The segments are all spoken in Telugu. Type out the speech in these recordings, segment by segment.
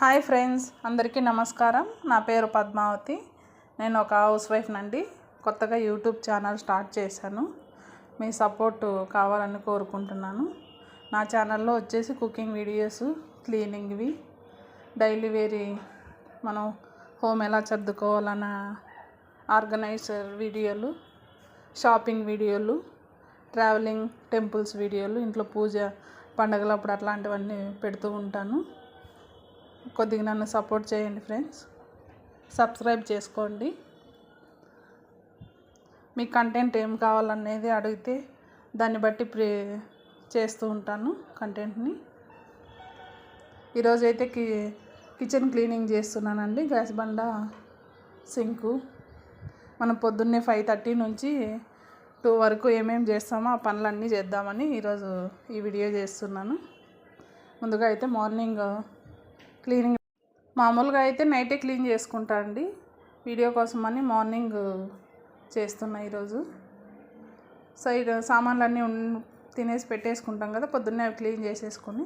హాయ్ ఫ్రెండ్స్, అందరికీ నమస్కారం. నా పేరు పద్మావతి. నేను ఒక హౌస్ వైఫ్ నండి. కొత్తగా యూట్యూబ్ ఛానల్ స్టార్ట్ చేశాను. మీ సపోర్ట్ కావాలని కోరుకుంటున్నాను. నా ఛానల్లో వచ్చేసి కుకింగ్ వీడియోస్, క్లీనింగ్వి, డైలీ వేరీ మనం హోమ్ ఎలా సర్దుకోవాలన్న ఆర్గనైజర్ వీడియోలు, షాపింగ్ వీడియోలు, ట్రావెలింగ్, టెంపుల్స్ వీడియోలు, ఇంట్లో పూజ పండగలప్పుడు అట్లాంటివన్నీ పెడుతూ ఉంటాను. కొద్దిగా నన్ను సపోర్ట్ చేయండి ఫ్రెండ్స్. సబ్స్క్రైబ్ చేసుకోండి. మీ కంటెంట్ ఏం కావాలనేది అడిగితే దాన్ని బట్టి చేస్తూ ఉంటాను కంటెంట్ని. ఈరోజైతే కిచెన్ క్లీనింగ్ చేస్తున్నానండి. గ్యాస్ బండ, సింకు. మనం పొద్దున్నే 5:30 నుంచి 2 వరకు ఏమేమి చేస్తామో ఆ పనులన్నీ చేద్దామని ఈరోజు ఈ వీడియో చేస్తున్నాను. ముందుగా అయితే మార్నింగ్ క్లీనింగ్, మామూలుగా అయితే నైటే క్లీన్ చేసుకుంటా అండి. వీడియో కోసం అని మార్నింగ్ చేస్తున్నా ఈరోజు. సైడ్ సామాన్లన్నీ తినేసి పెట్టేసుకుంటాం కదా, పొద్దున్నే అవి క్లీన్ చేసేసుకొని.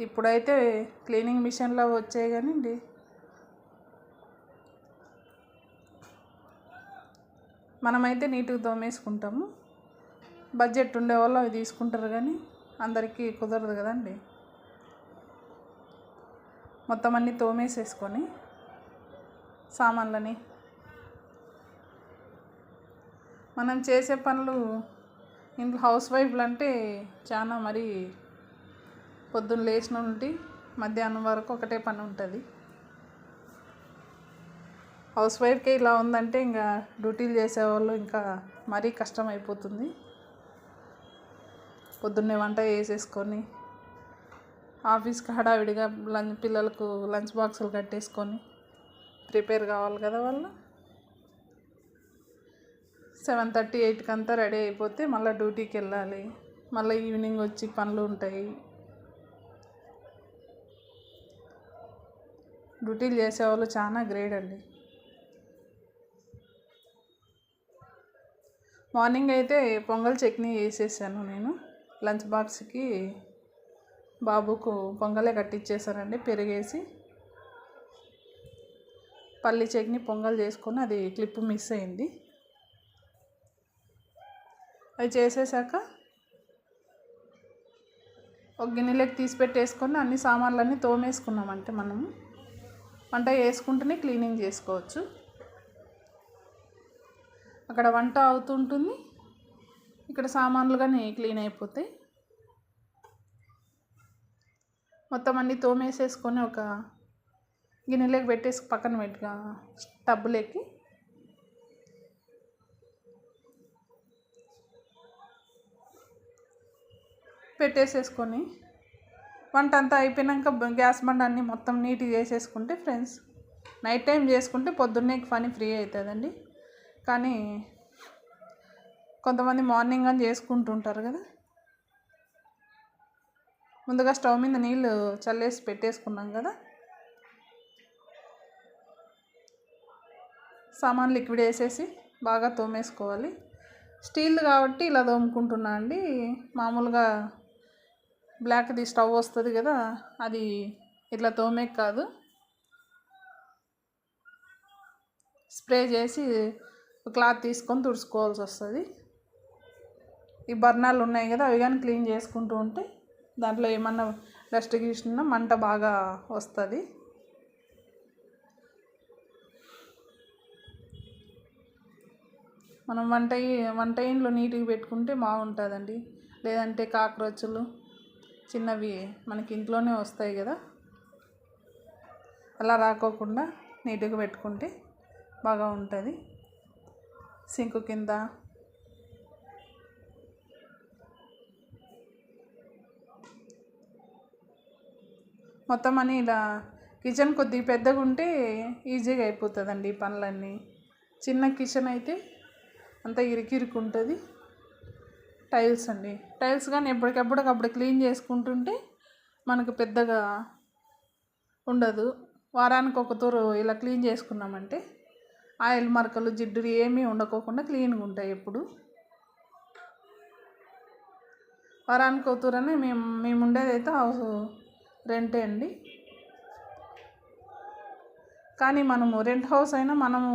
ఇప్పుడైతే క్లీనింగ్ మిషన్లో వచ్చాయి కానివ్వండి, మనమైతే నీట్గా తోమేసుకుంటాము. బడ్జెట్ ఉండే వాళ్ళు అవి తీసుకుంటారు, కానీ అందరికీ కుదరదు కదండి. మొత్తం అన్నీ తోమేసేసుకొని సామాన్లని, మనం చేసే పనులు ఇంట్లో హౌస్ వైఫ్లు అంటే చాలా మరి పొద్దున్న లేచిన నుండి మధ్యాహ్నం వరకు ఒకటే పని ఉంటుంది. హౌస్ వైఫ్కే ఇలా ఉందంటే ఇంకా డ్యూటీలు చేసేవాళ్ళు ఇంకా మరీ కష్టం అయిపోతుంది. పొద్దున్నే వంట చేసేసుకొని ఆఫీస్కి హడావిడిగా పిల్లలకు లంచ్ బాక్సులు కట్టేసుకొని ప్రిపేర్ కావాలి కదా. వాళ్ళు 7:30, 8కి అంతా రెడీ అయిపోతే మళ్ళీ డ్యూటీకి వెళ్ళాలి. మళ్ళీ ఈవినింగ్ వచ్చి పనులు ఉంటాయి. డ్యూటీలు చేసేవాళ్ళు చాలా గ్రేట్ అండి. మార్నింగ్ అయితే పొంగల్ చట్నీ వేసేసాను నేను. లంచ్ బాక్స్కి బాబుకు పొంగలే కట్టించేసానండి. పెరిగేసి పల్లి చట్నీ పొంగల్ చేసుకొని, అది క్లిప్ మిస్ అయింది. అవి చేసేసాక ఒక గిన్నెలోకి తీసి పెట్టేసుకొని అన్ని సామాన్లన్నీ తోమేసుకున్నామంటే మనము వంట చేసుకుంటూనే క్లీనింగ్ చేసుకోవచ్చు. అక్కడ వంట అవుతుంటుంది, ఇక్కడ సామాన్లు కానీ క్లీన్ అయిపోతాయి. మొత్తం అన్నీ తోమేసేసుకొని ఒక గిన్నెలోకి పెట్టేసి పక్కన పెట్టుగా టబ్బులోకి పెట్టేసేసుకొని వంట అంతా అయిపోయాక గ్యాస్ బండ అన్నీ మొత్తం నీట్గా చేసేసుకుంటే ఫ్రెండ్స్, నైట్ టైం చేసుకుంటే పొద్దున్నే పని ఫ్రీ అవుతుందండి. కానీ కొంతమంది మార్నింగ్ అని చేసుకుంటుంటారు కదా. ముందుగా స్టవ్ మీద నీళ్ళు చల్లేసి పెట్టేసుకున్నాం కదా. సామాన్ లిక్విడ్ వేసేసి బాగా తోమేసుకోవాలి. స్టీల్ కాబట్టి ఇలా తోముకుంటున్నా అండి. మామూలుగా బ్లాక్ది స్టవ్ వస్తుంది కదా, అది ఇట్లా తోమే కాదు, స్ప్రే చేసి క్లాత్ తీసుకొని తుడుచుకోవాల్సి వస్తుంది. ఈ బర్నాలు ఉన్నాయి కదా, అవి కానీ క్లీన్ చేసుకుంటూ ఉంటే దాంట్లో ఏమన్నా డస్ట్ గీసినా మంట బాగా వస్తుంది. మనం వంట ఇంట్లో నీట్గా పెట్టుకుంటే బాగుంటుందండి. లేదంటే కాక్రోచ్లు చిన్నవి మనకి ఇంట్లోనే వస్తాయి కదా, అలా రాకోకుండా నీట్గా పెట్టుకుంటే బాగా ఉంటుంది. సింకు కింద మొత్తం అని ఇలా కిచెన్ కొద్దిగా పెద్దగా ఉంటే ఈజీగా అయిపోతుందండి ఈ పనులన్నీ. చిన్న కిచెన్ అయితే అంత ఇరికి ఉంటుంది. టైల్స్ అండి, టైల్స్ కానీ ఎప్పటికప్పుడు క్లీన్ చేసుకుంటుంటే మనకు పెద్దగా ఉండదు. వారానికి ఒక తూరు ఇలా క్లీన్ చేసుకున్నామంటే ఆయిల్ మరకలు, జిడ్డు ఏమీ ఉండకోకుండా క్లీన్గా ఉంటాయి. ఎప్పుడు వారానికి ఒక తూరనే మేము ఉండేదైతే రెంటే అండి. కానీ మనము రెంట్ హౌస్ అయినా మనము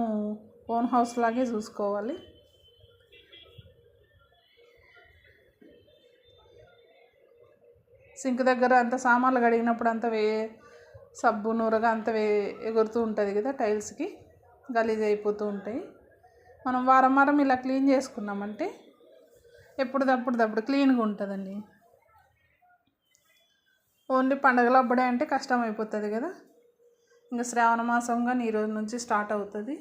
ఓన్ హౌస్ లాగే చూసుకోవాలి. సింక్ దగ్గర అంత సామాన్లు కడిగినప్పుడు అంత సబ్బు నూరగా అంత ఎగురుతూ ఉంటుంది కదా, టైల్స్కి గలీజ్ అయిపోతూ ఉంటాయి. మనం వారం ఇలా క్లీన్ చేసుకున్నామంటే ఎప్పుడప్పుడు క్లీన్గా ఉంటుందండి. ఓన్లీ పండగలు అప్పుడే అంటే కష్టం అయిపోతుంది కదా. ఇంకా శ్రావణ మాసం కానీ ఈ రోజు నుంచి స్టార్ట్ అవుతుంది.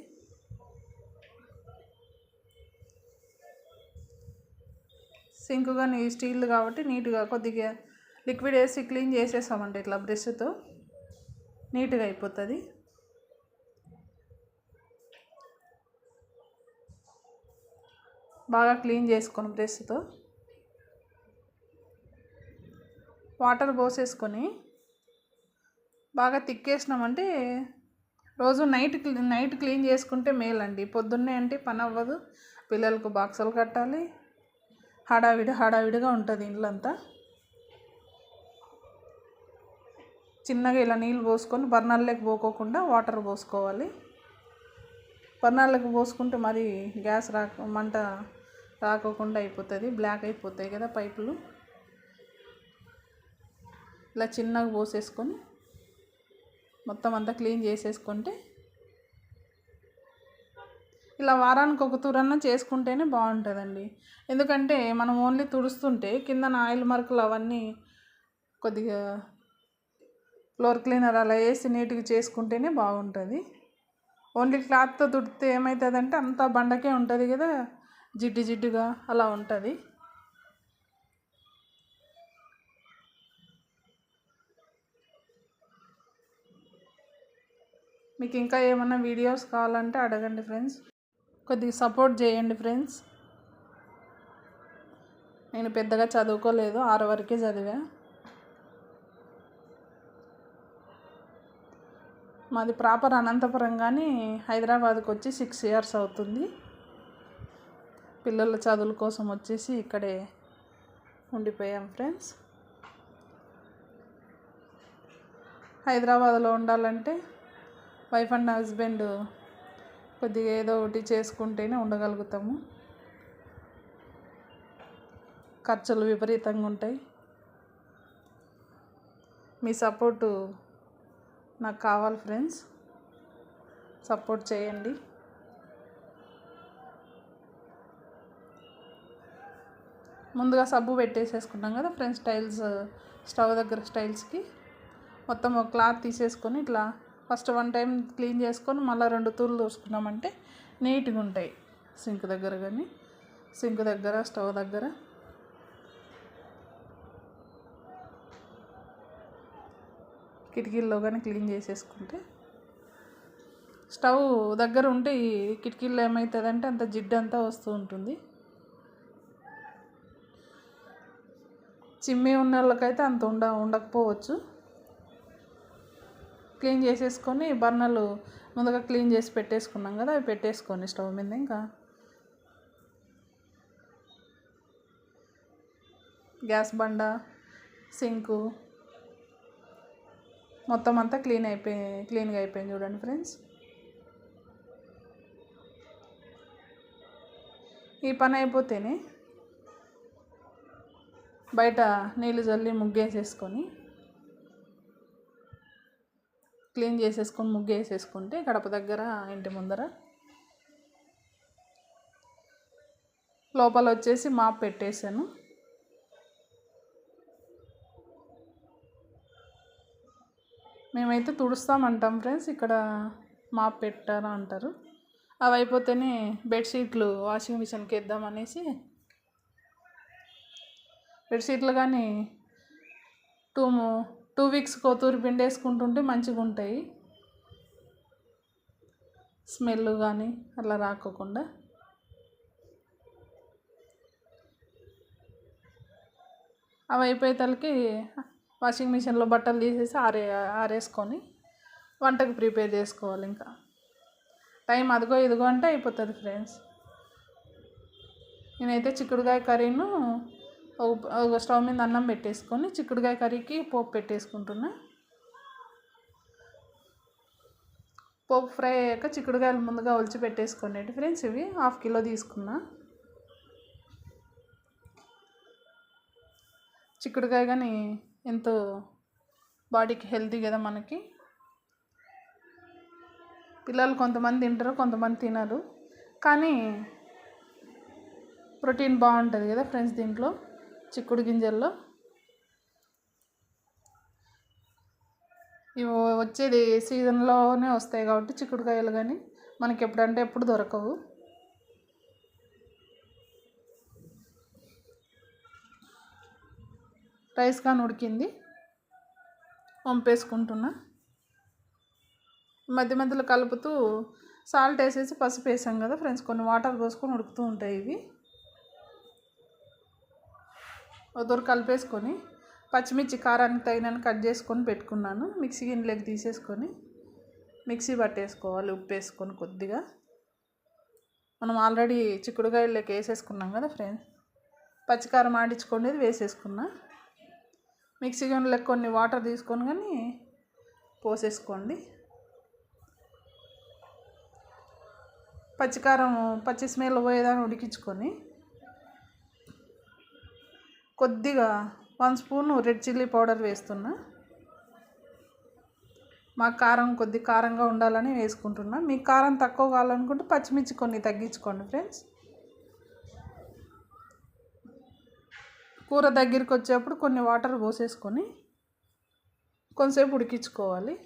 సింక్ కానీ స్టీల్ కాబట్టి నీట్గా కొద్దిగా లిక్విడ్ వేసి క్లీన్ చేసేసామంటే ఇట్లా బ్రష్తో నీట్గా అయిపోతుంది. బాగా క్లీన్ చేసుకొని బ్రష్తో వాటర్ పోసేసుకొని బాగా తిక్కేసినామంటే రోజు నైట్ క్లీన్ చేసుకుంటే మేలండి. పొద్దున్నే అంటే పని అవ్వదు, పిల్లలకు బాక్సులు కట్టాలి, హడావిడిగా ఉంటుంది ఇల్లంతా. చిన్నగా ఇలా నీళ్ళు పోసుకొని బర్నర్లోకి పోకోకుండా వాటర్ పోసుకోవాలి. బర్నర్లోకి పోసుకుంటే మరి గ్యాస్ మంట రాకోకుండా అయిపోతుంది, బ్లాక్ అయిపోతాయి కదా పైపులు. ఇలా చిన్నగా పోసేసుకొని మొత్తం అంతా క్లీన్ చేసేసుకుంటే ఇలా వారానికి ఒక తూరన్నా చేసుకుంటేనే బాగుంటుందండి. ఎందుకంటే మనం ఓన్లీ తుడుస్తుంటే కిందన ఆయిల్ మరకలు అవన్నీ కొద్దిగా ఫ్లోర్ క్లీనర్ అలా వేసి నీట్గా చేసుకుంటేనే బాగుంటుంది. ఓన్లీ క్లాత్తో తుడితే ఏమవుతుందంటే అంతా బండకే ఉంటుంది కదా, జిడ్డుగా అలా ఉంటుంది. మీకు ఇంకా ఏమన్నా వీడియోస్ కావాలంటే అడగండి ఫ్రెండ్స్, కొద్దిగా సపోర్ట్ చేయండి ఫ్రెండ్స్. నేను పెద్దగా చదువుకోలేదు, 6 వరకే చదివా. మాది ప్రాపర్ అనంతపురం కానీ హైదరాబాద్కి వచ్చి 6 years అవుతుంది. పిల్లల చదువుల కోసం వచ్చేసి ఇక్కడే ఉండిపోయాం ఫ్రెండ్స్. హైదరాబాద్లో ఉండాలంటే వైఫ్ అండ్ హస్బెండ్ కొద్దిగా ఏదో ఒకటి చేసుకుంటేనే ఉండగలుగుతాము. ఖర్చులు విపరీతంగా ఉంటాయి. మీ సపోర్టు నాకు కావాలి ఫ్రెండ్స్, సపోర్ట్ చేయండి. ముందుగా సబ్బు పెట్టేసేసుకున్నాం కదా ఫ్రెండ్స్, స్టవ్ దగ్గర స్టైల్స్కి మొత్తం ఒక క్లాత్ తీసేసుకొని ఇట్లా ఫస్ట్ 1 time క్లీన్ చేసుకొని మళ్ళీ 2 తూర్లు దూసుకున్నామంటే నీట్గా ఉంటాయి. సింక్ దగ్గర కానీ స్టవ్ దగ్గర కిటికీల్లో కానీ క్లీన్ చేసేసుకుంటే, స్టవ్ దగ్గర ఉంటే ఈ కిటికీల్లో ఏమవుతుందంటే అంత జిడ్డు అంతా వస్తూ ఉంటుంది. చిమ్మి ఉన్న వాళ్ళకైతే అంత ఉండకపోవచ్చు. క్లీన్ చేసేసుకొని బర్నర్లు ముందుగా క్లీన్ చేసి పెట్టేసుకున్నాం కదా, అవి పెట్టేసుకొని స్టవ్ మీద ఇంకా గ్యాస్ బండ, సింకు మొత్తం అంతా క్లీన్గా అయిపోయింది చూడండి ఫ్రెండ్స్. ఈ పని అయిపోతేనే బయట నీళ్ళు చల్లి ముగ్గేసేసుకొని క్లీన్ చేసేసుకొని ముగ్గేసేసుకుంటే గడప దగ్గర ఇంటి ముందర లోపల వచ్చేసి మాప్ పెట్టేసాను. మేమైతే తుడుస్తామంటాం ఫ్రెండ్స్, ఇక్కడ మాప్ పెట్టారా అంటారు. అవి అయిపోతేనే బెడ్షీట్లు వాషింగ్ మిషన్కి వేద్దామనేసి, బెడ్షీట్లు కానీ 2 weeks కోతూరి పిండేసుకుంటుంటే మంచిగా ఉంటాయి, స్మెల్ కానీ అలా రాకోకుండా. అవి అయిపోయేతలకి వాషింగ్ మిషన్లో బట్టలు తీసేసి ఆరేసుకొని వంటకు ప్రిపేర్ చేసుకోవాలి. ఇంకా టైం అదిగో ఇదిగో అంటే అయిపోతుంది ఫ్రెండ్స్. నేనైతే చిక్కుడుకాయ కర్రీను ఒక స్టవ్ మీద అన్నం పెట్టేసుకొని చిక్కుడుకాయ కర్రీకి పోపు పెట్టేసుకుంటున్నా. పోపు ఫ్రై అయ్యాక చిక్కుడుకాయలు ముందుగా ఒలిచి పెట్టేసుకోండి ఫ్రెండ్స్. ఇవి 1/2 కిలో తీసుకున్నా. చిక్కుడుకాయ కానీ ఎంతో బాడీకి హెల్తీ కదా మనకి. పిల్లలు కొంతమంది తింటారు, కొంతమంది తినరు, కానీ ప్రోటీన్ బాగుంటుంది కదా ఫ్రెండ్స్ దీంట్లో, చిక్కుడు గింజల్లో. ఇవి వచ్చేది సీజన్లోనే వస్తాయి కాబట్టి చిక్కుడుకాయలు కానీ మనకి ఎప్పుడంటే ఎప్పుడు దొరకవు. రైస్ కానీ ఉడికింది, వంపేసుకుంటున్నా. మధ్య మధ్యలో కలుపుతూ సాల్ట్ వేసేసి పసుపు వేసాం కదా ఫ్రెండ్స్, కొన్ని వాటర్ పోసుకొని ఉడుకుతూ ఉంటాయి ఇవి. ఒకదొరు కలిపేసుకొని పచ్చిమిర్చి కారానికి తగినన్ని కట్ చేసుకొని పెట్టుకున్నాను. మిక్సీ గిన్నెలోకి తీసేసుకొని మిక్సీ పట్టేసుకోవాలి ఉప్పు వేసుకొని కొద్దిగా. మనం ఆల్రెడీ చిక్కుడుకాయలకి వేసేసుకున్నాం కదా ఫ్రెండ్స్, పచ్చికారం ఆడించుకునేది వేసేసుకున్నా. మిక్సీ గిన్నెలోకి కొన్ని వాటర్ తీసుకొని కానీ పోసేసుకోండి. పచ్చికారం పచ్చి స్మెల్ పోయేదాన్ని ఉడికించుకొని కొద్దిగా 1 స్పూన్ రెడ్ చిల్లీ పౌడర్ వేస్తున్నా. మా కారం కొద్ది కారంగా ఉండాలని వేసుకుంటున్నా. మీకు కారం తక్కువ కావాలనుకుంటే పచ్చిమిర్చి కొన్ని తగ్గించుకోండి ఫ్రెండ్స్. కూర దగ్గరికి వచ్చేప్పుడు కొన్ని వాటర్ పోసేసుకొని కొంతసేపు ఉడికించుకోవాలి.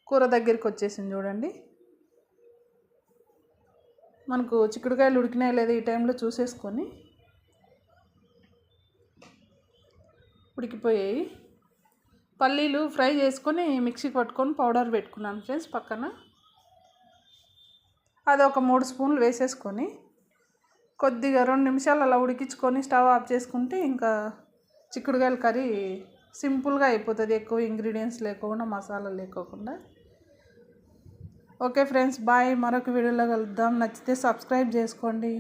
కూర దగ్గరికి వచ్చేసింది చూడండి. మనకు చిక్కుడుకాయలు ఉడికినాయి లేదా ఈ టైంలో చూసేసుకొని, ఉడికిపోయాయి. పల్లీలు ఫ్రై చేసుకొని మిక్సీకి పట్టుకొని పౌడర్ పెట్టుకున్నాను ఫ్రెండ్స్ పక్కన. అది ఒక 3 స్పూన్లు వేసేసుకొని కొద్దిగా 2 నిమిషాలు అలా ఉడికించుకొని స్టవ్ ఆఫ్ చేసుకుంటే ఇంకా చిక్కుడుకాయల కర్రీ సింపుల్గా అయిపోతుంది, ఎక్కువ ఇంగ్రీడియంట్స్ లేకుండా, మసాలాలు లేకోకుండా. Okay friends, bye. మరొక వీడియోలో కలుద్దాం. నచ్చితే సబ్స్క్రైబ్ చేసుకోండి.